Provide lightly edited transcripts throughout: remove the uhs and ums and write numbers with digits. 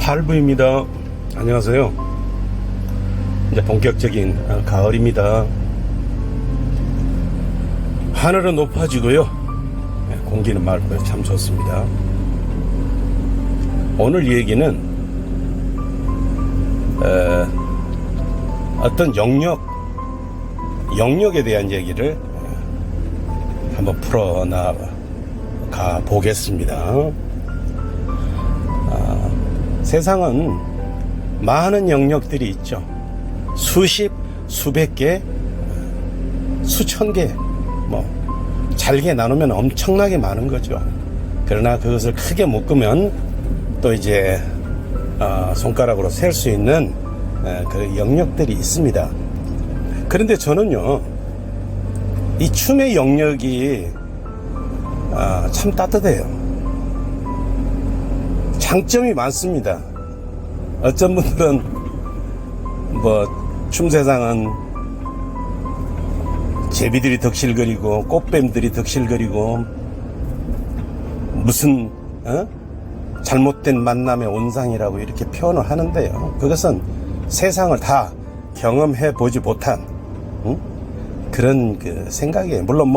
8부입니다. 안녕하세요. 이제 본격적인 가을입니다. 하늘은 높아지고요. 공기는 맑고요. 참 좋습니다. 오늘 얘기는 어떤 영역에 대한 얘기를 한번 풀어나가 보겠습니다. 세상은 많은 영역들이 있죠. 수십, 수백 개, 수천 개, 잘게 나누면 엄청나게 많은 거죠. 그러나 그것을 크게 묶으면 또 이제 손가락으로 셀 수 있는 그 영역들이 있습니다. 그런데 저는요, 이 춤의 영역이 참 따뜻해요. 장점이 많습니다. 어떤 분들은 춤 세상은 제비들이 덕실거리고 꽃뱀들이 덕실거리고 무슨 잘못된 만남의 온상이라고 이렇게 표현을 하는데요. 그것은 세상을 다 경험해 보지 못한 그런 그 생각이에요. 물론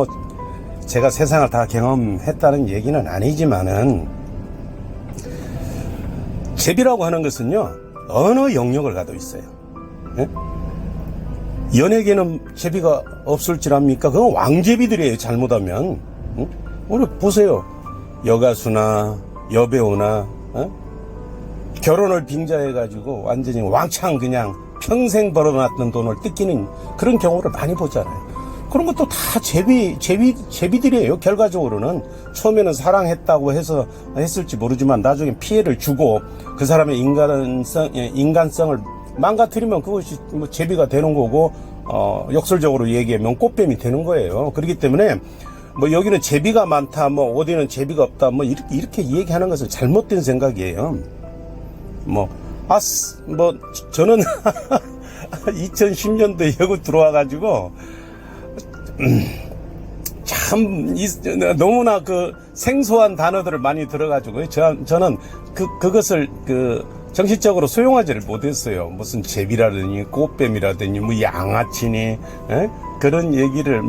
제가 세상을 다 경험했다는 얘기는 아니지만은, 제비라고 하는 것은요, 어느 영역을 가도 있어요. 연예계는 제비가 없을 줄 압니까? 그건 왕제비들이에요, 잘못하면. 우리 보세요. 여가수나 여배우나 결혼을 빙자해가지고 완전히 왕창 그냥 평생 벌어놨던 돈을 뜯기는 그런 경우를 많이 보잖아요. 그런 것도 다 제비들이에요. 결과적으로는 처음에는 사랑했다고 해서 했을지 모르지만 나중에 피해를 주고 그 사람의 인간성을 망가뜨리면 그것이 제비가 되는 거고, 역설적으로 얘기하면 꽃뱀이 되는 거예요. 그렇기 때문에 여기는 제비가 많다, 어디는 제비가 없다, 이렇게 얘기하는 것은 잘못된 생각이에요. 저는 2010년도에 여기 들어와가지고 참 너무나 그 생소한 단어들을 많이 들어가지고 저는 그것을 정신적으로 소용하지를 못했어요. 무슨 제비라더니 꽃뱀이라더니 양아치니 그런 얘기를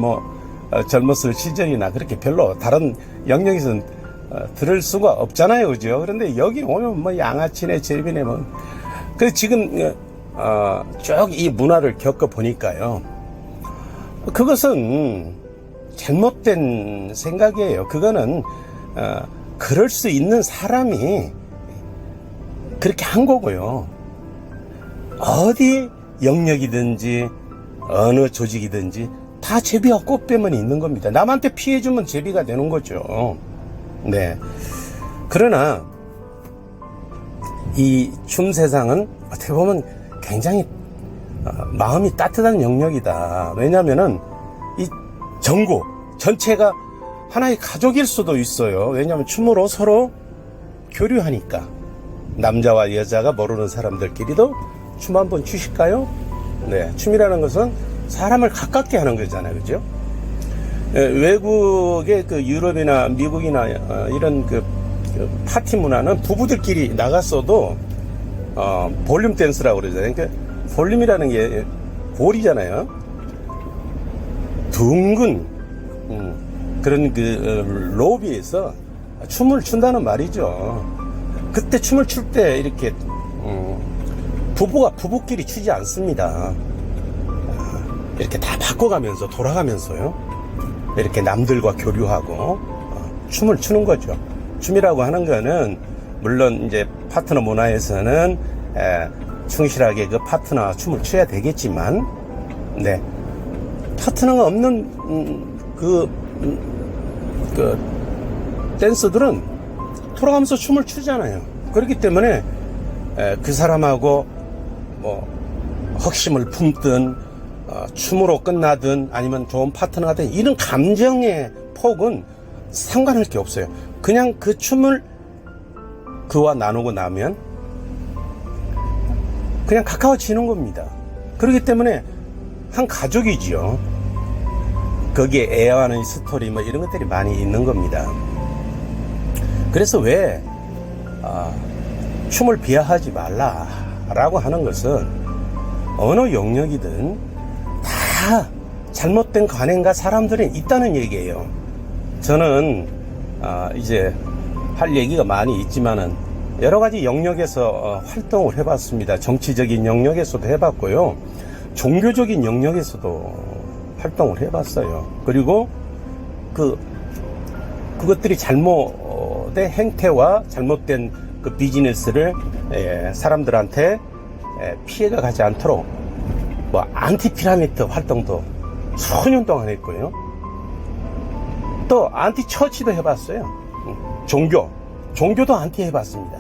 젊었을 시절이나 그렇게 별로 다른 영역에서는 들을 수가 없잖아요, 그죠? 그런데 여기 오면 양아치네 제비네 그래서 지금 쭉 이 문화를 겪어 보니까요, 그것은 잘못된 생각이에요. 그거는 그럴 수 있는 사람이 그렇게 한 거고요. 어디 영역이든지 어느 조직이든지 다 제비와 꽃뱀은 있는 겁니다. 남한테 피해주면 제비가 되는 거죠. 네. 그러나 이 춤 세상은 어떻게 보면 굉장히 마음이 따뜻한 영역이다. 왜냐면은 이 전국 전체가 하나의 가족일 수도 있어요. 왜냐하면 춤으로 서로 교류하니까. 남자와 여자가 모르는 사람들끼리도 춤 한번 추실까요? 네, 춤이라는 것은 사람을 가깝게 하는 거잖아요, 그죠? 외국의 그 유럽이나 미국이나 이런 그 파티 문화는 부부들끼리 나갔어도 볼륨 댄스라고 그러잖아요. 그러니까 볼륨이라는 게 볼이잖아요. 둥근 그런 그 로비에서 춤을 춘다는 말이죠. 그때 춤을 출 때 이렇게 부부가 부부끼리 추지 않습니다. 이렇게 다 바꿔가면서 돌아가면서요, 이렇게 남들과 교류하고 춤을 추는 거죠. 춤이라고 하는 거는 물론 이제 파트너 문화에서는 충실하게 그 파트너와 춤을 춰야 되겠지만, 네, 파트너가 없는 그 댄서들은 돌아가면서 춤을 추잖아요. 그렇기 때문에 그 사람하고 헛심을 품든 춤으로 끝나든 아니면 좋은 파트너가 된 이런 감정의 폭은 상관할 게 없어요. 그냥 그 춤을 그와 나누고 나면 그냥 가까워지는 겁니다. 그렇기 때문에 한 가족이지요. 거기에 애환의 스토리 이런 것들이 많이 있는 겁니다. 그래서 왜 춤을 비하하지 말라라고 하는 것은 어느 영역이든 다 잘못된 관행과 사람들이 있다는 얘기예요. 저는 이제 할 얘기가 많이 있지만은 여러 가지 영역에서 활동을 해봤습니다. 정치적인 영역에서도 해봤고요, 종교적인 영역에서도 활동을 해봤어요. 그리고 그것들이 잘못된 행태와 잘못된 그 비즈니스를 사람들한테 피해가 가지 않도록 뭐 안티피라미드 활동도 수년 동안 했고요. 또 안티처치도 해봤어요. 종교도 안티 해봤습니다.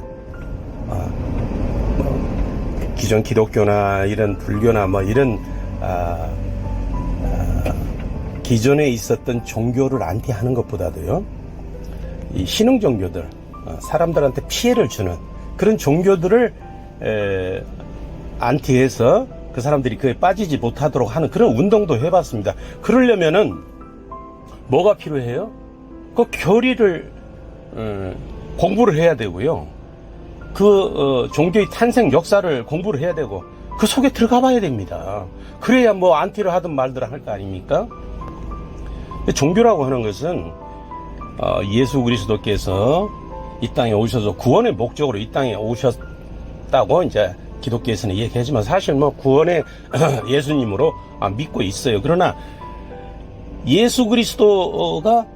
기존 기독교나 이런 불교나 뭐 이런 기존에 있었던 종교를 안티하는 것보다도요, 이 신흥 종교들, 사람들한테 피해를 주는 그런 종교들을 안티해서 그 사람들이 그에 빠지지 못하도록 하는 그런 운동도 해봤습니다. 그러려면은 뭐가 필요해요? 그 교리를 공부를 해야 되고요, 그 종교의 탄생 역사를 공부를 해야 되고 그 속에 들어가 봐야 됩니다. 그래야 뭐 안티를 하든 말든 할 거 아닙니까? 종교라고 하는 것은 예수 그리스도께서 이 땅에 오셔서 구원의 목적으로 이 땅에 오셨다고 이제 기독교에서는 얘기하지만 사실 뭐 구원의 예수님으로 믿고 있어요. 그러나 예수 그리스도가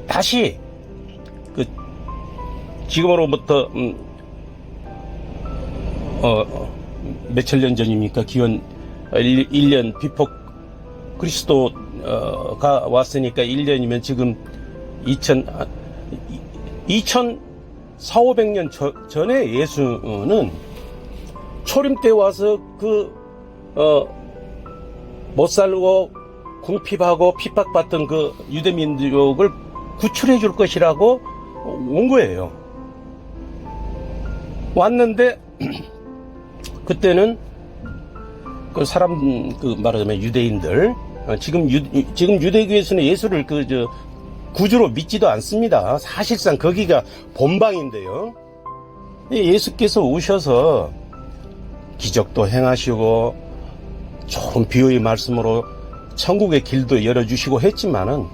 다시 그 지금으로부터 몇천 년 전입니까? 기원 1년 비포 그리스도가 왔으니까 1년이면 지금 2,400~500년 전에 예수는 초림 때 와서 못 살고 궁핍하고 핍박받던 그 유대민족을 구출해 줄 것이라고 온 거예요. 왔는데 그때는 그 사람 말하자면 유대인들, 지금 유대교에서는 예수를 구주로 믿지도 않습니다. 사실상 거기가 본방인데요. 예수께서 오셔서 기적도 행하시고 좋은 비유의 말씀으로 천국의 길도 열어주시고 했지만은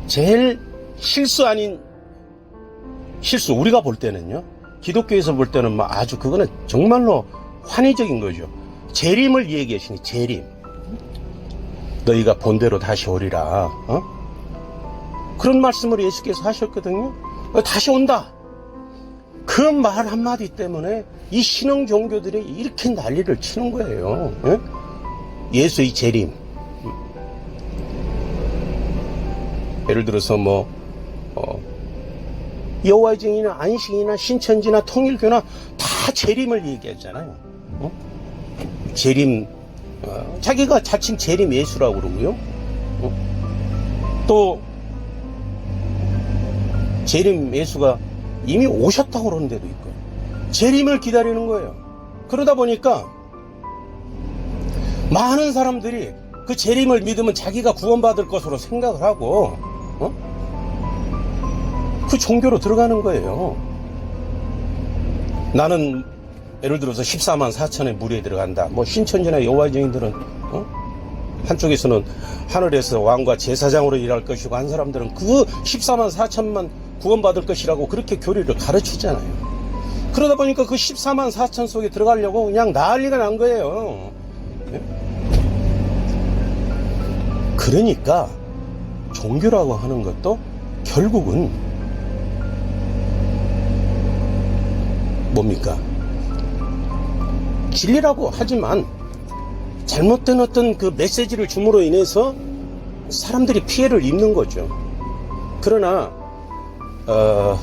제일 실수 아닌 실수, 우리가 볼 때는요, 기독교에서 볼 때는 뭐 아주 그거는 정말로 환희적인 거죠. 재림을 얘기하시니, 재림. 너희가 본대로 다시 오리라. 그런 말씀을 예수께서 하셨거든요. 다시 온다. 그 말 한마디 때문에 이 신흥 종교들이 이렇게 난리를 치는 거예요. 예수의 재림. 예를 들어서 뭐 여호와의 증인이나 안식이나 신천지나 통일교나 다 재림을 얘기하잖아요. 재림, 자기가 자칭 재림 예수라고 그러고요. 또 재림 예수가 이미 오셨다고 그러는 데도 있고요. 재림을 기다리는 거예요. 그러다 보니까 많은 사람들이 그 재림을 믿으면 자기가 구원받을 것으로 생각을 하고 그 종교로 들어가는 거예요. 나는 예를 들어서 14만 4천의 무리에 들어간다. 뭐 신천지나 여호와의 증인들은 한쪽에서는 하늘에서 왕과 제사장으로 일할 것이고, 한 사람들은 그 14만 4천만 구원받을 것이라고 그렇게 교리를 가르치잖아요. 그러다 보니까 그 14만 4천 속에 들어가려고 그냥 난리가 난 거예요. 그러니까 종교라고 하는 것도 결국은 뭡니까? 진리라고 하지만 잘못된 어떤 그 메시지를 줌으로 인해서 사람들이 피해를 입는 거죠. 그러나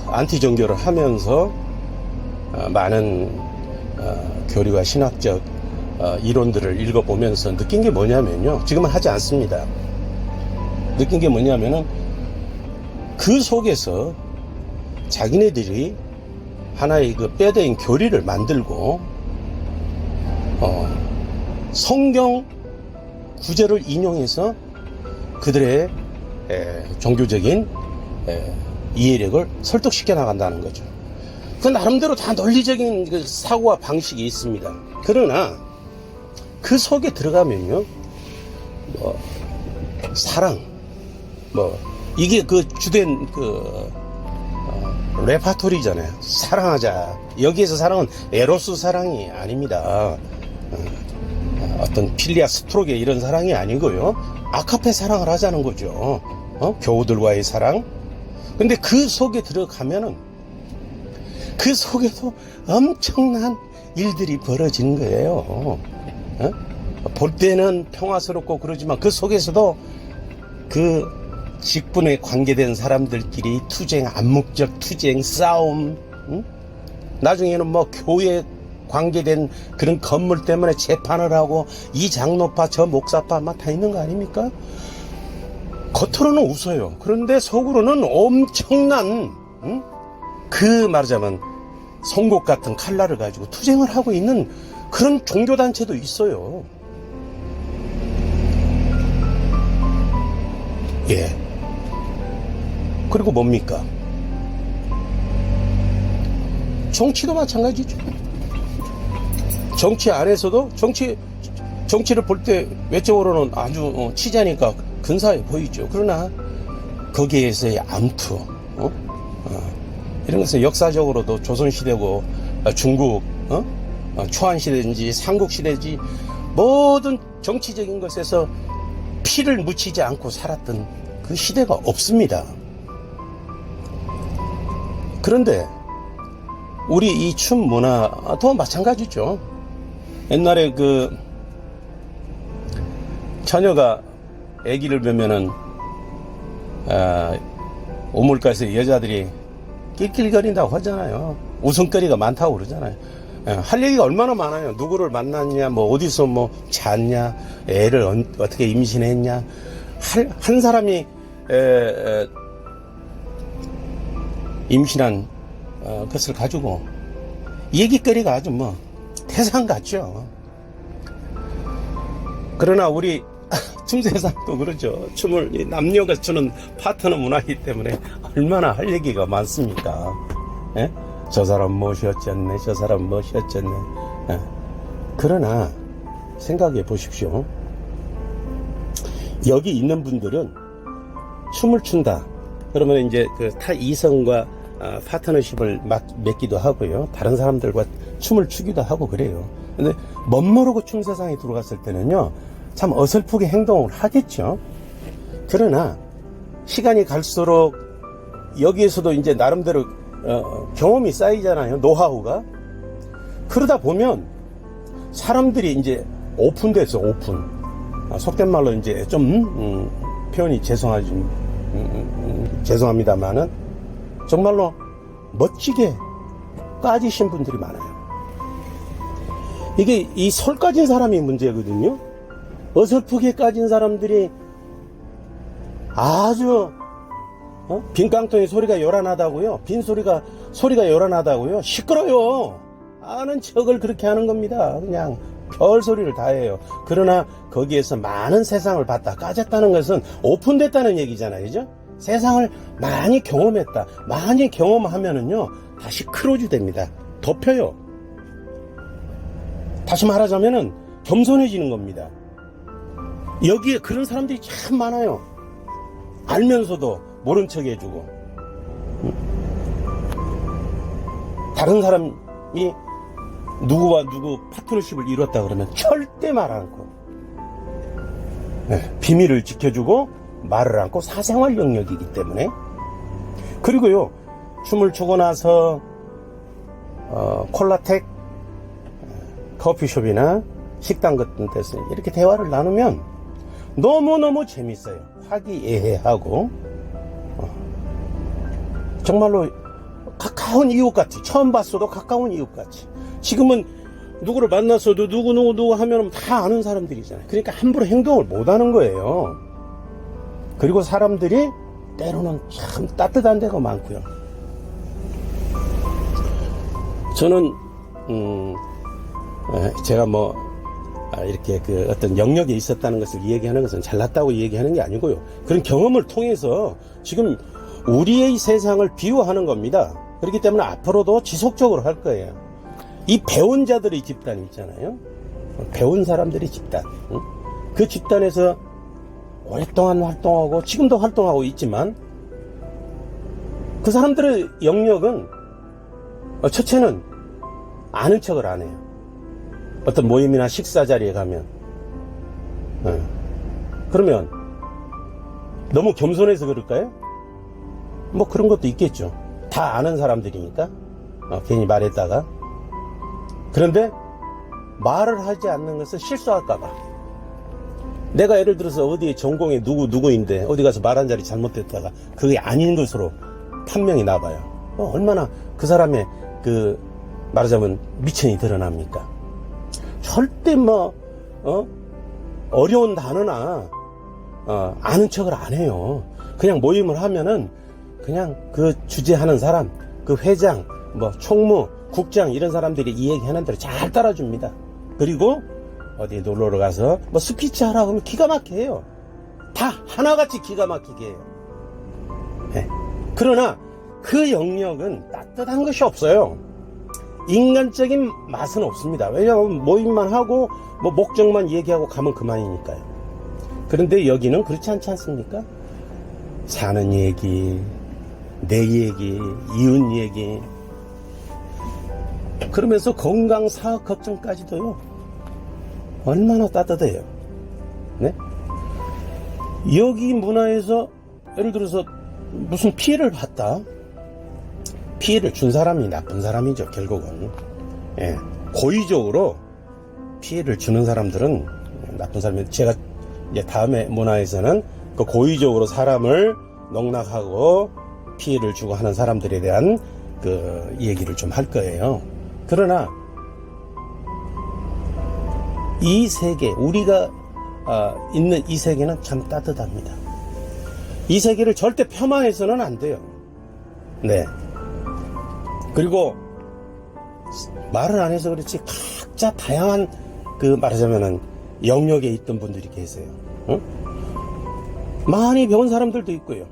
안티 종교를 하면서 많은 교리와 신학적 이론들을 읽어보면서 느낀 게 뭐냐면요, 지금은 하지 않습니다. 느낀 게 뭐냐면은 그 속에서 자기네들이 하나의 그 뼈대인 교리를 만들고 성경 구절을 인용해서 그들의 종교적인 이해력을 설득시켜 나간다는 거죠. 그 나름대로 다 논리적인 그 사고와 방식이 있습니다. 그러나 그 속에 들어가면요, 뭐 사랑, 뭐 이게 그 주된 그 레파토리잖아요. 사랑하자. 여기에서 사랑은 에로스 사랑이 아닙니다. 어떤 필리아 스트로게 이런 사랑이 아니고요. 아카페 사랑을 하자는 거죠. 교우들과의 사랑. 근데 그 속에 들어가면은 그 속에도 엄청난 일들이 벌어지는 거예요. 볼 때는 평화스럽고 그러지만 그 속에서도 그 직분에 관계된 사람들끼리 투쟁, 암묵적 투쟁, 싸움, 나중에는 뭐 교회에 관계된 그런 건물 때문에 재판을 하고 이 장로파 저 목사파 막 다 있는 거 아닙니까? 겉으로는 웃어요. 그런데 속으로는 엄청난 그 말하자면 송곳 같은 칼날을 가지고 투쟁을 하고 있는 그런 종교단체도 있어요. 예. 그리고 뭡니까? 정치도 마찬가지죠. 정치 안에서도 정치를 볼 때 외적으로는 아주 치자니까 근사해 보이죠. 그러나 거기에서의 암투, 이런 것은 역사적으로도 조선시대고 중국, 초안시대인지 삼국시대인지 모든 정치적인 것에서 피를 묻히지 않고 살았던 그 시대가 없습니다. 그런데 우리 이 춤 문화도 마찬가지죠. 옛날에 그 처녀가 아기를 보면은 우물가에서 여자들이 낄낄거린다고 하잖아요. 웃음거리가 많다고 그러잖아요. 할 얘기가 얼마나 많아요. 누구를 만났냐, 뭐 어디서 뭐 잤냐, 애를 어떻게 임신했냐. 한 사람이 임신한 것을 가지고 얘기거리가 아주 뭐 태산 같죠. 그러나 우리 춤세상도 그러죠. 춤을 남녀가 추는 파트너 문화이기 때문에 얼마나 할 얘기가 많습니까? 예? 저 사람 무엇이 어쨌네, 저 사람 무엇이 어쨌네. 예. 그러나 생각해 보십시오. 여기 있는 분들은 춤을 춘다. 그러면 이제 그 타 이성과 파트너십을 맺기도 하고요. 다른 사람들과 춤을 추기도 하고 그래요. 근데 멋모르고 춤 세상에 들어갔을 때는요, 참 어설프게 행동을 하겠죠. 그러나 시간이 갈수록 여기에서도 이제 나름대로 경험이 쌓이잖아요. 노하우가. 그러다 보면 사람들이 이제 오픈돼서 오픈. 속된 말로 이제 좀 표현이 죄송합니다만은 정말로 멋지게 까지신 분들이 많아요. 이게 이 솔 까진 사람이 문제거든요. 어설프게 까진 사람들이 아주 빈 깡통에 소리가 요란하다고요. 빈 소리가 요란하다고요. 시끄러요. 아는 척을 그렇게 하는 겁니다. 그냥 별 소리를 다 해요. 그러나 거기에서 많은 세상을 봤다, 까졌다는 것은 오픈됐다는 얘기잖아요. 그죠? 세상을 많이 경험했다. 많이 경험하면은요, 다시 크로즈 됩니다. 덮여요. 다시 말하자면은 겸손해지는 겁니다. 여기에 그런 사람들이 참 많아요. 알면서도 모른 척 해주고. 다른 사람이 누구와 누구 파트너십을 이뤘다 그러면 절대 말 않고, 비밀을 지켜주고 말을 않고 사생활 영역이기 때문에. 그리고요, 춤을 추고 나서 콜라텍 커피숍이나 식당 같은 데서 이렇게 대화를 나누면 너무너무 재밌어요. 화기애애하고 정말로 가까운 이웃같이, 처음 봤어도 가까운 이웃같이. 지금은 누구를 만났어도 누구 하면 다 아는 사람들이잖아요. 그러니까 함부로 행동을 못 하는 거예요. 그리고 사람들이 때로는 참 따뜻한 데가 많고요. 저는 제가 뭐 이렇게 그 어떤 영역에 있었다는 것을 얘기하는 것은 잘났다고 얘기하는 게 아니고요. 그런 경험을 통해서 지금 우리의 세상을 비유하는 겁니다. 그렇기 때문에 앞으로도 지속적으로 할 거예요. 이 배운 자들의 집단 있잖아요. 배운 사람들의 집단. 그 집단에서 오랫동안 활동하고 지금도 활동하고 있지만 그 사람들의 영역은 첫째는 아는 척을 안 해요. 어떤 모임이나 식사 자리에 가면 그러면 너무 겸손해서 그럴까요? 뭐 그런 것도 있겠죠. 다 아는 사람들이니까 괜히 말했다가. 그런데 말을 하지 않는 것은 실수할까봐. 내가 예를 들어서 어디에 전공에 누구인데 어디 가서 말한 자리 잘못됐다가 그게 아닌 것으로 판명이 나봐요. 얼마나 그 사람의 그 말하자면 미천이 드러납니까? 절대 어려운 단어나 아는 척을 안 해요. 그냥 모임을 하면은 그냥 그 주재하는 사람, 그 회장, 총무, 국장 이런 사람들이 이 얘기하는 대로 잘 따라줍니다. 그리고 어디 놀러 가서 스피치 하라고 하면 기가 막히게 해요. 다 하나같이 기가 막히게 해요. 네. 그러나 그 영역은 따뜻한 것이 없어요. 인간적인 맛은 없습니다. 왜냐하면 모임만 하고 목적만 얘기하고 가면 그만이니까요. 그런데 여기는 그렇지 않지 않습니까? 사는 얘기, 내 얘기, 이웃 얘기, 그러면서 건강 사업 걱정까지도요. 얼마나 따뜻해요. 네? 여기 문화에서 예를 들어서 무슨 피해를 봤다. 피해를 준 사람이 나쁜 사람이죠, 결국은. 예. 고의적으로 피해를 주는 사람들은 나쁜 사람이에요. 제가 이제 다음에 문화에서는 그 고의적으로 사람을 농락하고 피해를 주고 하는 사람들에 대한 그 얘기를 좀 할 거예요. 그러나 이 세계, 우리가 있는 이 세계는 참 따뜻합니다. 이 세계를 절대 폄하해서는 안 돼요. 네. 그리고 말을 안 해서 그렇지 각자 다양한 그 말하자면은 영역에 있던 분들이 계세요. 응? 많이 배운 사람들도 있고요.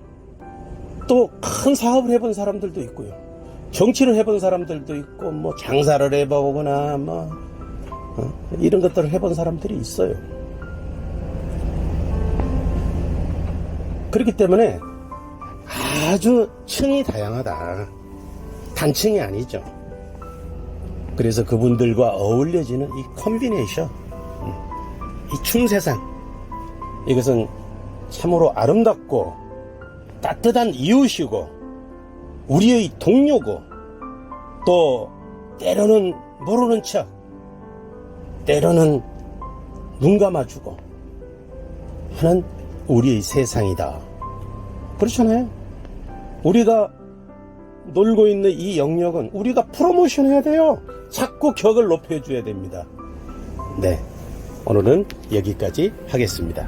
또 큰 사업을 해본 사람들도 있고요. 정치를 해본 사람들도 있고 장사를 해보거나 이런 것들을 해본 사람들이 있어요. 그렇기 때문에 아주 층이 다양하다. 단층이 아니죠. 그래서 그분들과 어울려지는 이 콤비네이션, 이 충세상, 이것은 참으로 아름답고 따뜻한 이웃이고 우리의 동료고 또 때로는 모르는 척, 때로는 눈 감아주고 하는 우리의 세상이다. 그렇잖아요. 우리가 놀고 있는 이 영역은 우리가 프로모션 해야 돼요. 자꾸 격을 높여줘야 됩니다. 네, 오늘은 여기까지 하겠습니다.